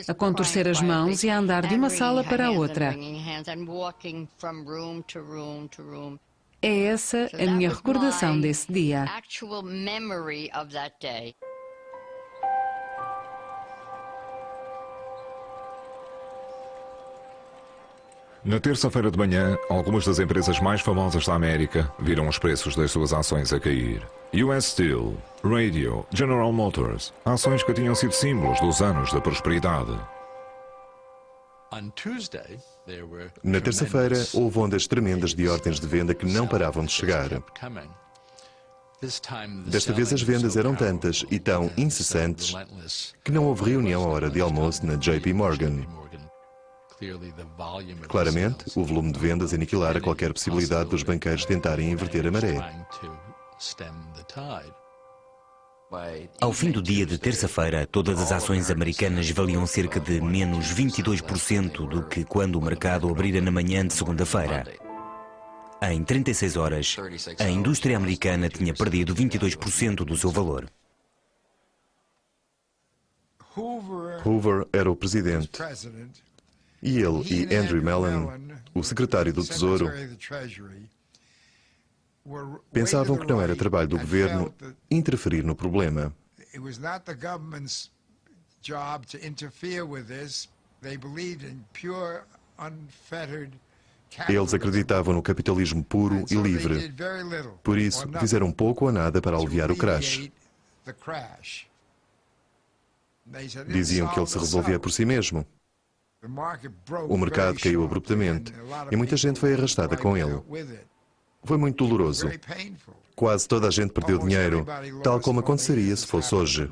a contorcer as mãos e a andar de uma sala para a outra. É essa a minha recordação desse dia. Na terça-feira de manhã, algumas das empresas mais famosas da América viram os preços das suas ações a cair. US Steel, Radio, General Motors, ações que tinham sido símbolos dos anos da prosperidade. Na terça-feira, houve ondas tremendas de ordens de venda que não paravam de chegar. Desta vez as vendas eram tantas e tão incessantes que não houve reunião à hora de almoço na JP Morgan. Claramente, o volume de vendas aniquilara qualquer possibilidade dos banqueiros tentarem inverter a maré. Ao fim do dia de terça-feira, todas as ações americanas valiam cerca de menos 22% do que quando o mercado abrira na manhã de segunda-feira. Em 36 horas, a indústria americana tinha perdido 22% do seu valor. Hoover era o presidente. E ele e Andrew Mellon, o secretário do Tesouro, pensavam que não era trabalho do governo interferir no problema. Eles acreditavam no capitalismo puro e livre. Por isso, fizeram pouco ou nada para aliviar o crash. Diziam que ele se resolvia por si mesmo. O mercado caiu abruptamente e muita gente foi arrastada com ele. Foi muito doloroso. Quase toda a gente perdeu dinheiro, tal como aconteceria se fosse hoje.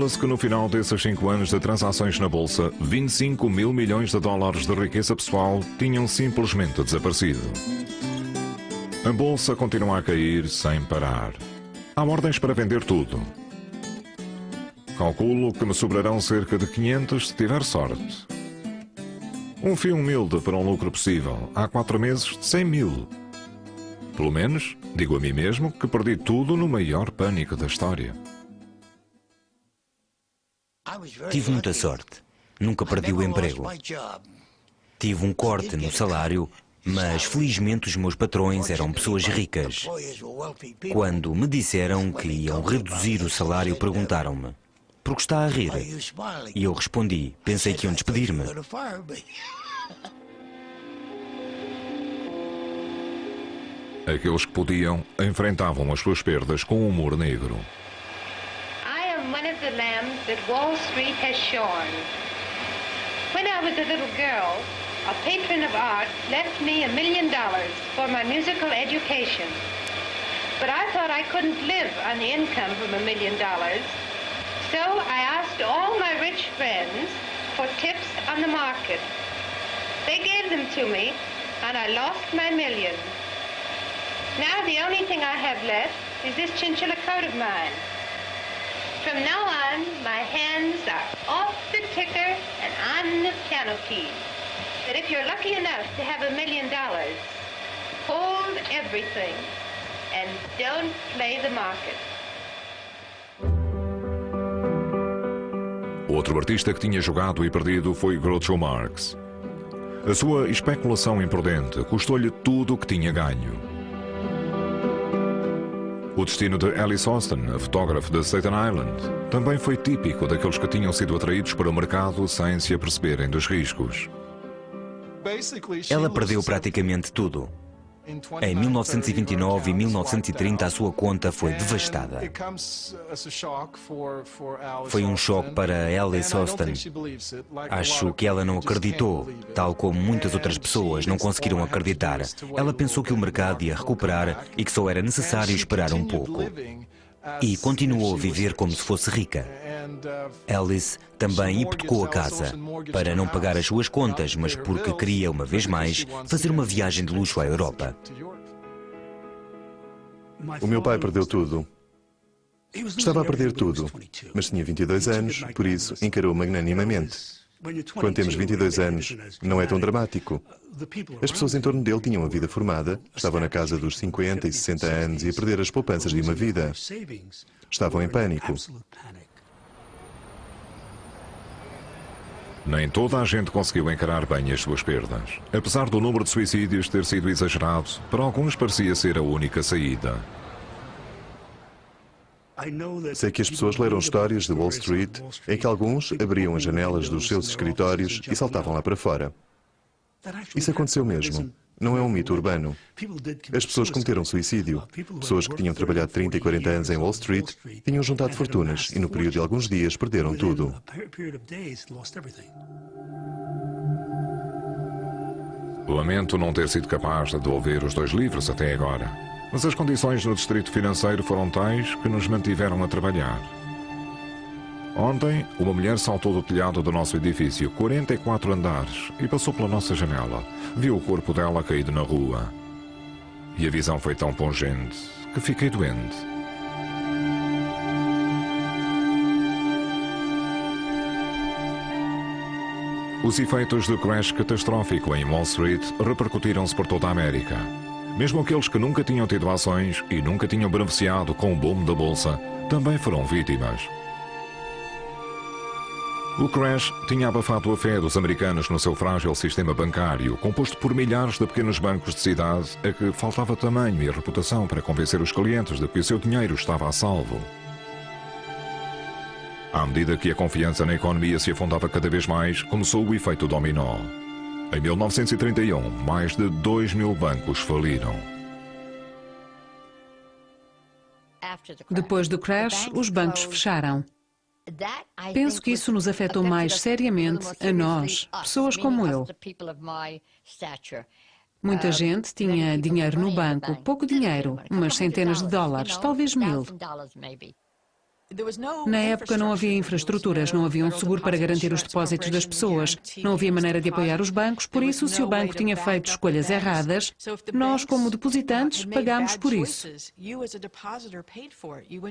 Calcula-se que no final desses 5 anos de transações na Bolsa, 25 mil milhões de dólares de riqueza pessoal tinham simplesmente desaparecido. A Bolsa continua a cair sem parar. Há ordens para vender tudo. Calculo que me sobrarão cerca de 500 se tiver sorte. Um fio humilde para um lucro possível. Há 4 meses, 100 mil. Pelo menos, digo a mim mesmo que perdi tudo no maior pânico da história. Tive muita sorte. Nunca perdi o emprego. Tive um corte no salário, mas felizmente os meus patrões eram pessoas ricas. Quando me disseram que iam reduzir o salário, perguntaram-me: "Por que está a rir?" E eu respondi: "Pensei que iam despedir-me." Aqueles que podiam enfrentavam as suas perdas com humor negro. I am one of the lambs that Wall Street has shorn. When I was a little girl, a patron of art left me $1 million for my musical education. But I thought I couldn't live on the income from $1 million. So I asked all my rich friends for tips on the market. They gave them to me, and I lost my million. Now the only thing I have left is this chinchilla coat of mine. From now on, my hands are off the ticker and on the piano keys. But if you're lucky enough to have $1 million, hold everything and don't play the market. Outro artista que tinha jogado e perdido foi Groucho Marx. A sua especulação imprudente custou-lhe tudo o que tinha ganho. O destino de Alice Austin, a fotógrafa de Staten Island, também foi típico daqueles que tinham sido atraídos para o mercado sem se aperceberem dos riscos. Ela perdeu praticamente tudo. Em 1929 e 1930 a sua conta foi devastada. Foi um choque para Alice Austin. Acho que ela não acreditou, tal como muitas outras pessoas não conseguiram acreditar. Ela pensou que o mercado ia recuperar e que só era necessário esperar um pouco. E continuou a viver como se fosse rica. Alice também hipotecou a casa, para não pagar as suas contas, mas porque queria, uma vez mais, fazer uma viagem de luxo à Europa. O meu pai perdeu tudo. Estava a perder tudo, mas tinha 22 anos, por isso encarou magnanimamente. Quando temos 22 anos, não é tão dramático. As pessoas em torno dele tinham a vida formada, estavam na casa dos 50 e 60 anos e a perder as poupanças de uma vida. Estavam em pânico. Nem toda a gente conseguiu encarar bem as suas perdas. Apesar do número de suicídios ter sido exagerado, para alguns parecia ser a única saída. Sei que as pessoas leram histórias de Wall Street em que alguns abriam as janelas dos seus escritórios e saltavam lá para fora. Isso aconteceu mesmo. Não é um mito urbano. As pessoas cometeram suicídio. Pessoas que tinham trabalhado 30 e 40 anos em Wall Street tinham juntado fortunas e no período de alguns dias perderam tudo. Lamento não ter sido capaz de devolver os 2 livros até agora, mas as condições no distrito financeiro foram tais que nos mantiveram a trabalhar. Ontem, uma mulher saltou do telhado do nosso edifício, 44 andares, e passou pela nossa janela. Viu o corpo dela caído na rua. E a visão foi tão pungente que fiquei doente. Os efeitos do crash catastrófico em Wall Street repercutiram-se por toda a América. Mesmo aqueles que nunca tinham tido ações e nunca tinham beneficiado com o boom da Bolsa, também foram vítimas. O crash tinha abafado a fé dos americanos no seu frágil sistema bancário, composto por milhares de pequenos bancos de cidade a que faltava tamanho e reputação para convencer os clientes de que o seu dinheiro estava a salvo. À medida que a confiança na economia se afundava cada vez mais, começou o efeito dominó. Em 1931, mais de 2.000 bancos faliram. Depois do crash, os bancos fecharam. Penso que isso nos afetou mais seriamente a nós, pessoas como eu. Muita gente tinha dinheiro no banco, pouco dinheiro, umas centenas de dólares, talvez 1000. Na época não havia infraestruturas, não havia um seguro para garantir os depósitos das pessoas, não havia maneira de apoiar os bancos, por isso, se o banco tinha feito escolhas erradas, nós, como depositantes, pagámos por isso.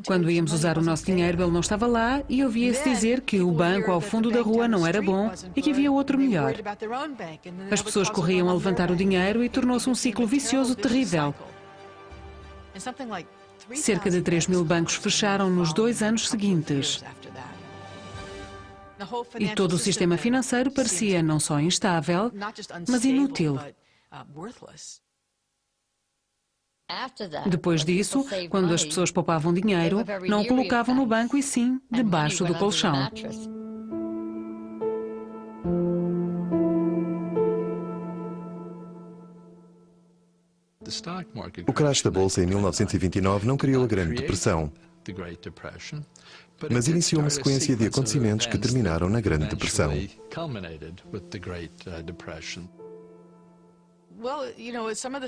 Quando íamos usar o nosso dinheiro, ele não estava lá e ouvia-se dizer que o banco ao fundo da rua não era bom e que havia outro melhor. As pessoas corriam a levantar o dinheiro e tornou-se um ciclo vicioso terrível. Cerca de 3.000 bancos fecharam nos 2 anos seguintes. E todo o sistema financeiro parecia não só instável, mas inútil. Depois disso, quando as pessoas poupavam dinheiro, não o colocavam no banco e sim debaixo do colchão. O crash da Bolsa em 1929 não criou a Grande Depressão, mas iniciou uma sequência de acontecimentos que terminaram na Grande Depressão.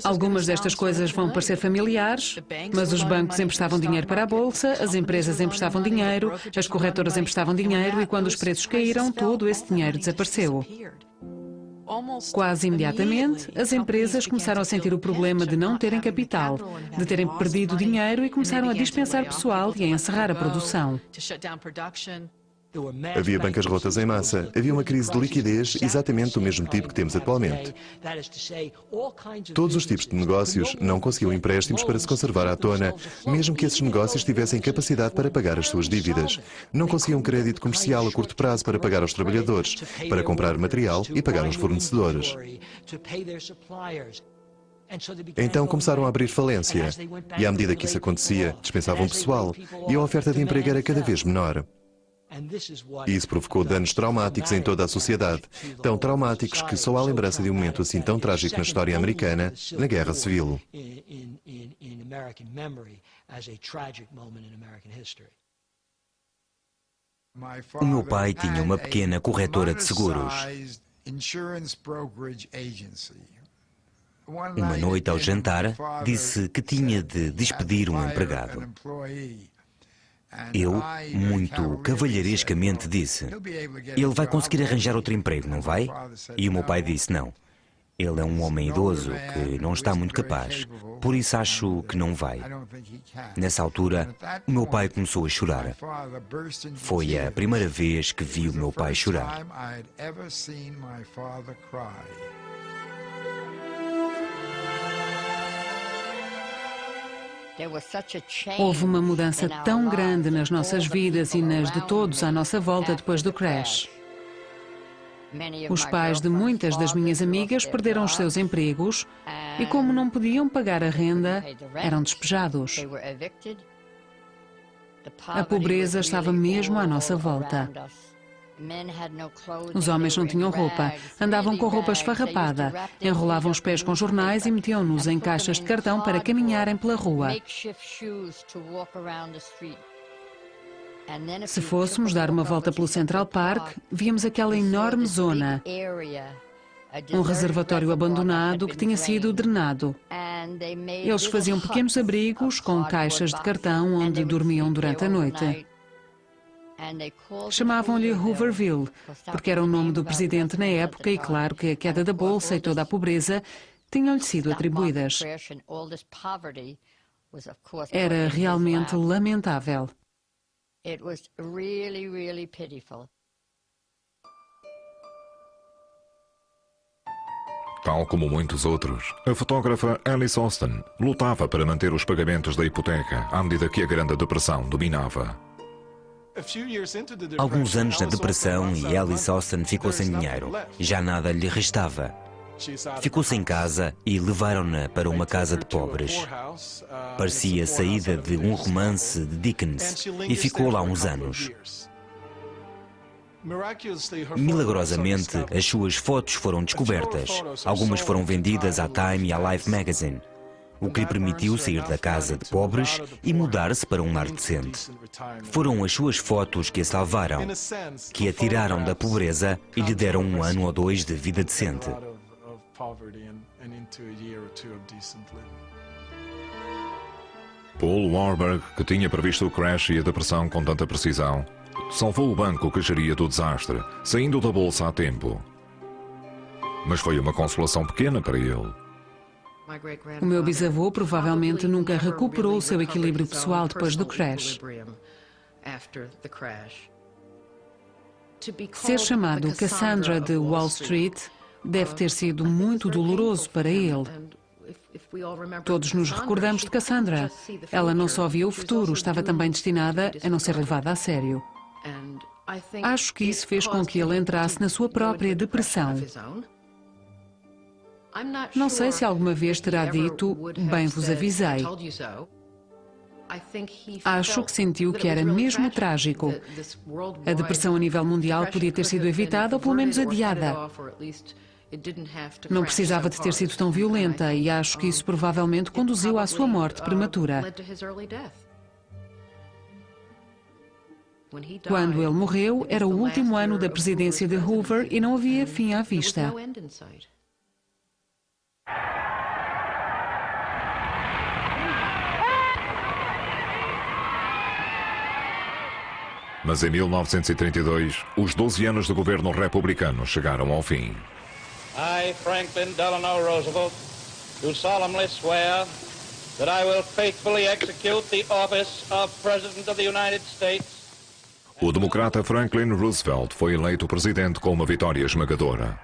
Algumas destas coisas vão parecer familiares, mas os bancos emprestavam dinheiro para a Bolsa, as empresas emprestavam dinheiro, as corretoras emprestavam dinheiro e quando os preços caíram, todo esse dinheiro desapareceu. Quase imediatamente, as empresas começaram a sentir o problema de não terem capital, de terem perdido dinheiro e começaram a dispensar pessoal e a encerrar a produção. Havia bancas rotas em massa, havia uma crise de liquidez exatamente do mesmo tipo que temos atualmente. Todos os tipos de negócios não conseguiam empréstimos para se conservar à tona, mesmo que esses negócios tivessem capacidade para pagar as suas dívidas. Não conseguiam crédito comercial a curto prazo para pagar aos trabalhadores, para comprar material e pagar aos fornecedores. Então começaram a abrir falência, e à medida que isso acontecia, dispensavam pessoal, e a oferta de emprego era cada vez menor. E isso provocou danos traumáticos em toda a sociedade, tão traumáticos que só há lembrança de um momento assim tão trágico na história americana, na Guerra Civil. O meu pai tinha uma pequena corretora de seguros. Uma noite ao jantar, disse que tinha de despedir um empregado. Eu, muito cavalheirescamente, disse: ele vai conseguir arranjar outro emprego, não vai? E o meu pai disse: não. Ele é um homem idoso que não está muito capaz, por isso acho que não vai. Nessa altura, o meu pai começou a chorar. Foi a primeira vez que vi o meu pai chorar. Houve uma mudança tão grande nas nossas vidas e nas de todos à nossa volta depois do crash. Os pais de muitas das minhas amigas perderam os seus empregos e, como não podiam pagar a renda, eram despejados. A pobreza estava mesmo à nossa volta. Os homens não tinham roupa, andavam com roupa esfarrapada, enrolavam os pés com jornais e metiam-nos em caixas de cartão para caminharem pela rua. Se fôssemos dar uma volta pelo Central Park, víamos aquela enorme zona, um reservatório abandonado que tinha sido drenado. Eles faziam pequenos abrigos com caixas de cartão onde dormiam durante a noite. Chamavam-lhe Hooverville, porque era o nome do presidente na época e claro que a queda da Bolsa e toda a pobreza tinham-lhe sido atribuídas. Era realmente lamentável. Tal como muitos outros, a fotógrafa Alice Austin lutava para manter os pagamentos da hipoteca à medida que a Grande Depressão dominava. Alguns anos na depressão e Alice Austin ficou sem dinheiro. Já nada lhe restava. Ficou sem casa e levaram-na para uma casa de pobres. Parecia saída de um romance de Dickens e ficou lá uns anos. Milagrosamente, as suas fotos foram descobertas. Algumas foram vendidas à Time e à Life Magazine, o que lhe permitiu sair da casa de pobres e mudar-se para um lar decente. Foram as suas fotos que a salvaram, que a tiraram da pobreza e lhe deram 1 ano ou 2 de vida decente. Paul Warburg, que tinha previsto o crash e a depressão com tanta precisão, salvou o banco que geria do desastre, saindo da bolsa a tempo. Mas foi uma consolação pequena para ele. O meu bisavô provavelmente nunca recuperou o seu equilíbrio pessoal depois do crash. Ser chamado Cassandra de Wall Street deve ter sido muito doloroso para ele. Todos nos recordamos de Cassandra. Ela não só via o futuro, estava também destinada a não ser levada a sério. Acho que isso fez com que ele entrasse na sua própria depressão. Não sei se alguma vez terá dito, bem vos avisei. Acho que sentiu que era mesmo trágico. A depressão a nível mundial podia ter sido evitada ou pelo menos adiada. Não precisava de ter sido tão violenta e acho que isso provavelmente conduziu à sua morte prematura. Quando ele morreu, era o último ano da presidência de Hoover e não havia fim à vista. Mas em 1932, os 12 anos de governo republicano chegaram ao fim. I, Franklin Delano Roosevelt, do solemnly swear that I will faithfully execute the office of President of the United States. O democrata Franklin Roosevelt foi eleito presidente com uma vitória esmagadora.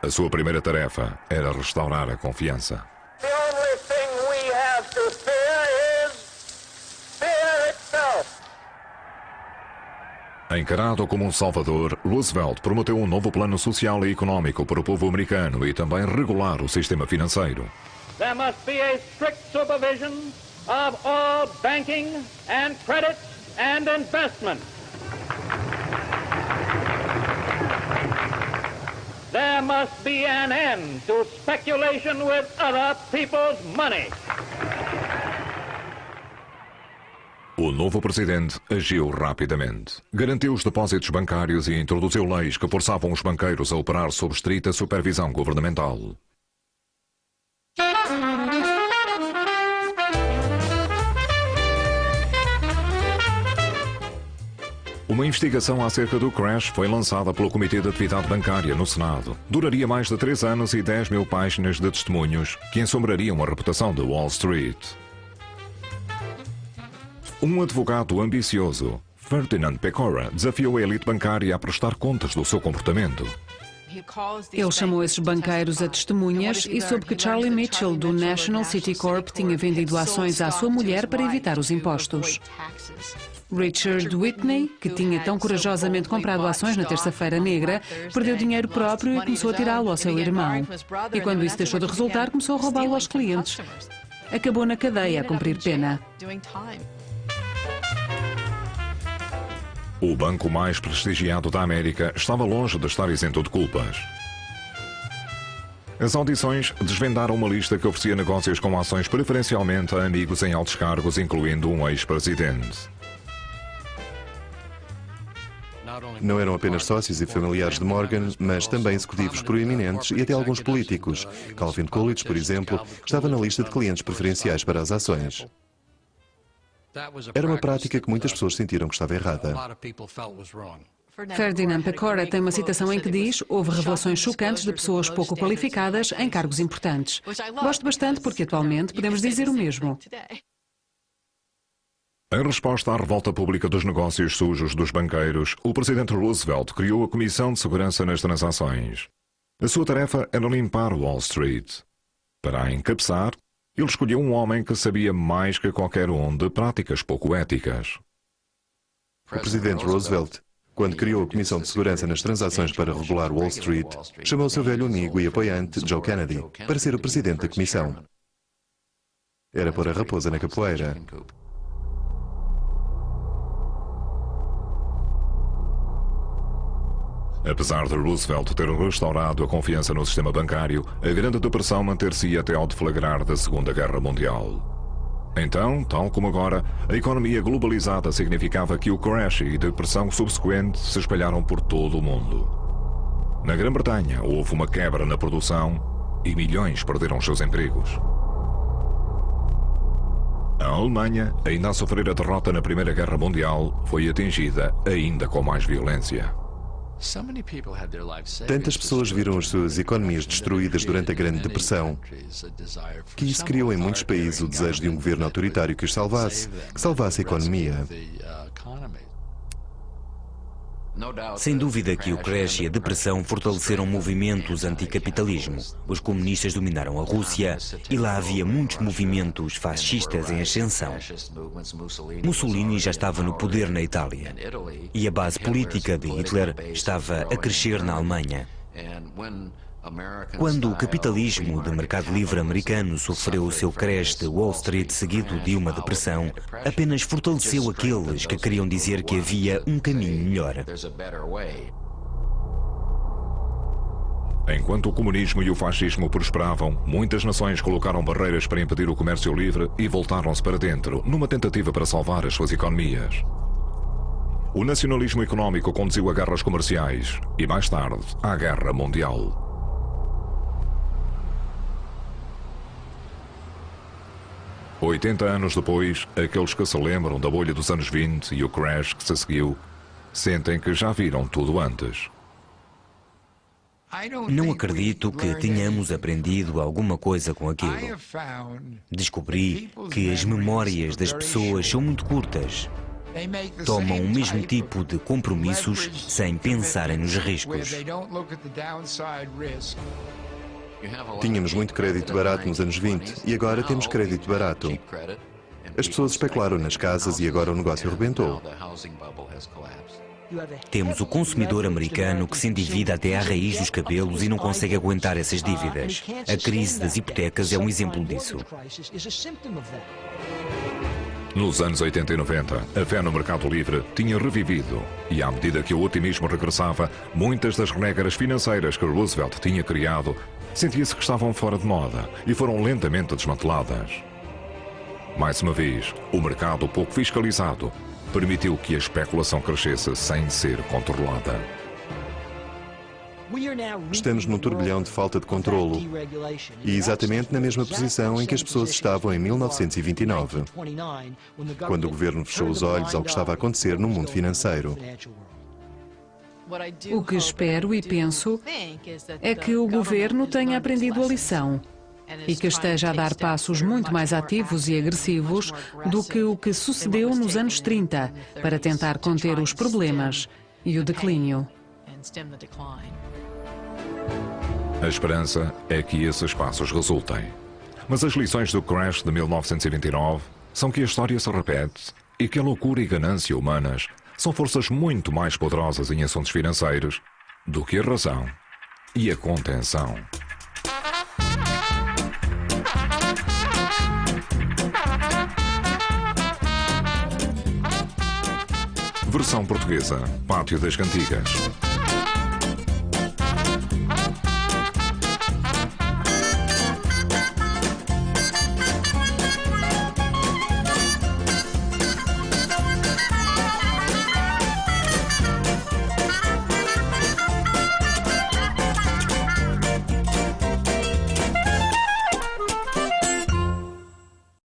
A sua primeira tarefa era restaurar a confiança. The only thing we have to fear is fear itself. Encarado como um salvador, Roosevelt prometeu um novo plano social e económico para o povo americano e também regular o sistema financeiro. There must be a strict supervision of all banking and credit and investment. There must be an end to speculation with other people's money. O novo presidente agiu rapidamente. Garantiu os depósitos bancários e introduziu leis que forçavam os banqueiros a operar sob estrita supervisão governamental. Uma investigação acerca do crash foi lançada pelo Comitê de Atividade Bancária no Senado. Duraria mais de 3 anos e 10 mil páginas de testemunhos que ensombrariam a reputação de Wall Street. Um advogado ambicioso, Ferdinand Pecora, desafiou a elite bancária a prestar contas do seu comportamento. Ele chamou esses banqueiros a testemunhas e soube que Charlie Mitchell, do National City Corp, tinha vendido ações à sua mulher para evitar os impostos. Richard Whitney, que tinha tão corajosamente comprado ações na Terça-feira Negra, perdeu dinheiro próprio e começou a tirá-lo ao seu irmão. E quando isso deixou de resultar, começou a roubá-lo aos clientes. Acabou na cadeia a cumprir pena. O banco mais prestigiado da América estava longe de estar isento de culpas. As audições desvendaram uma lista que oferecia negócios com ações preferencialmente a amigos em altos cargos, incluindo um ex-presidente. Não eram apenas sócios e familiares de Morgan, mas também executivos proeminentes e até alguns políticos. Calvin Coolidge, por exemplo, estava na lista de clientes preferenciais para as ações. Era uma prática que muitas pessoas sentiram que estava errada. Ferdinand Pecora tem uma citação em que diz: houve revelações chocantes de pessoas pouco qualificadas em cargos importantes. Gosto bastante porque atualmente podemos dizer o mesmo. Em resposta à revolta pública dos negócios sujos dos banqueiros, o presidente Roosevelt criou a Comissão de Segurança nas Transações. A sua tarefa era limpar Wall Street. Para a encabeçar, ele escolheu um homem que sabia mais que qualquer um de práticas pouco éticas. O presidente Roosevelt, quando criou a Comissão de Segurança nas Transações para regular Wall Street, chamou seu velho amigo e apoiante, Joe Kennedy, para ser o presidente da comissão. Era pôr a raposa na capoeira. Apesar de Roosevelt ter restaurado a confiança no sistema bancário, a Grande Depressão manter-se até ao deflagrar da Segunda Guerra Mundial. Então, tal como agora, a economia globalizada significava que o crash e a depressão subsequente se espalharam por todo o mundo. Na Grã-Bretanha houve uma quebra na produção e milhões perderam os seus empregos. A Alemanha, ainda a sofrer a derrota na Primeira Guerra Mundial, foi atingida ainda com mais violência. Tantas pessoas viram as suas economias destruídas durante a Grande Depressão que isso criou em muitos países o desejo de um governo autoritário que os salvasse, que salvasse a economia. Sem dúvida que o crash e a depressão fortaleceram movimentos anticapitalismo. Os comunistas dominaram a Rússia e lá havia muitos movimentos fascistas em ascensão. Mussolini já estava no poder na Itália e a base política de Hitler estava a crescer na Alemanha. Quando o capitalismo de mercado livre americano sofreu o seu crash de Wall Street seguido de uma depressão, apenas fortaleceu aqueles que queriam dizer que havia um caminho melhor. Enquanto o comunismo e o fascismo prosperavam, muitas nações colocaram barreiras para impedir o comércio livre e voltaram-se para dentro, numa tentativa para salvar as suas economias. O nacionalismo económico conduziu a guerras comerciais e, mais tarde, à Guerra Mundial. Oitenta anos depois, aqueles que se lembram da bolha dos anos 20 e o crash que se seguiu, sentem que já viram tudo antes. Não acredito que tenhamos aprendido alguma coisa com aquilo. Descobri que as memórias das pessoas são muito curtas. Tomam o mesmo tipo de compromissos sem pensarem nos riscos. Tínhamos muito crédito barato nos anos 20 e agora temos crédito barato. As pessoas especularam nas casas e agora o negócio rebentou. Temos o consumidor americano que se endivida até à raiz dos cabelos e não consegue aguentar essas dívidas. A crise das hipotecas é um exemplo disso. Nos anos 80 e 90, a fé no mercado livre tinha revivido e, à medida que o otimismo regressava, muitas das regras financeiras que Roosevelt tinha criado sentia-se que estavam fora de moda e foram lentamente desmanteladas. Mais uma vez, o mercado pouco fiscalizado permitiu que a especulação crescesse sem ser controlada. Estamos num turbilhão de falta de controlo e exatamente na mesma posição em que as pessoas estavam em 1929, quando o governo fechou os olhos ao que estava a acontecer no mundo financeiro. O que espero e penso é que o governo tenha aprendido a lição e que esteja a dar passos muito mais ativos e agressivos do que o que sucedeu nos anos 30 para tentar conter os problemas e o declínio. A esperança é que esses passos resultem. Mas as lições do crash de 1929 são que a história se repete e que a loucura e ganância humanas são forças muito mais poderosas em assuntos financeiros do que a razão e a contenção. Versão portuguesa, Pátio das Cantigas.